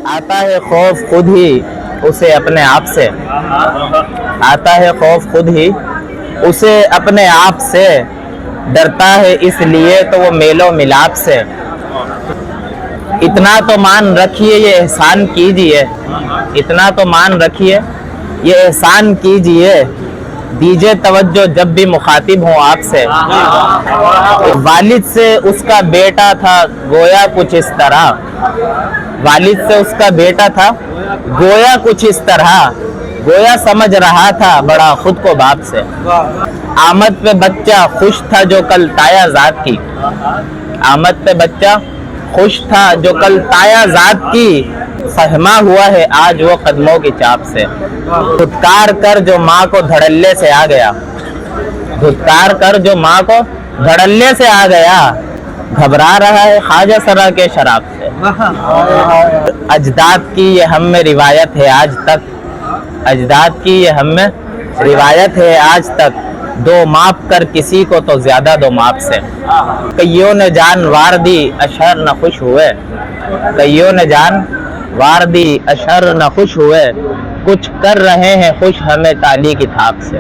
आता है खौफ खुद ही उसे अपने आप से, आता है खौफ खुद ही उसे अपने आप से, डरता है इसलिए तो वो मेलो मिलाप से। इतना तो मान रखिए ये एहसान कीजिए, इतना तो मान रखिए ये एहसान कीजिए, दीजिए तवज्जो जब भी मुखातिब हूँ आपसे। वालिद से उसका बेटा था गोया कुछ इस तरह, वालिद से उसका बेटा था गोया कुछ इस तरह, गोया समझ रहा था बड़ा खुद को बाप से। आमद पे बच्चा खुश था जो कल ताया जात की, आमद पे बच्चा खुश था जो कल ताया जात की, फहमा हुआ है आज वो कदमों की चाप से। धुतकार कर जो माँ को धड़ल्ले से आ गया, धुतकार कर जो माँ को धड़ल्ले से आ गया, घबरा रहा है ख्वाजा सरा के शराब से। अजदाद की ये हम में रिवायत है आज तक, अजदाद की ये हम में रिवायत है आज तक, दो माप कर किसी को तो ज्यादा दो माप से। कईयों ने जान वार दी अशर न खुश हुए, कईयों ने जान वार दी अशर न खुश हुए, कुछ कर रहे हैं खुश हमें ताली की थाप से।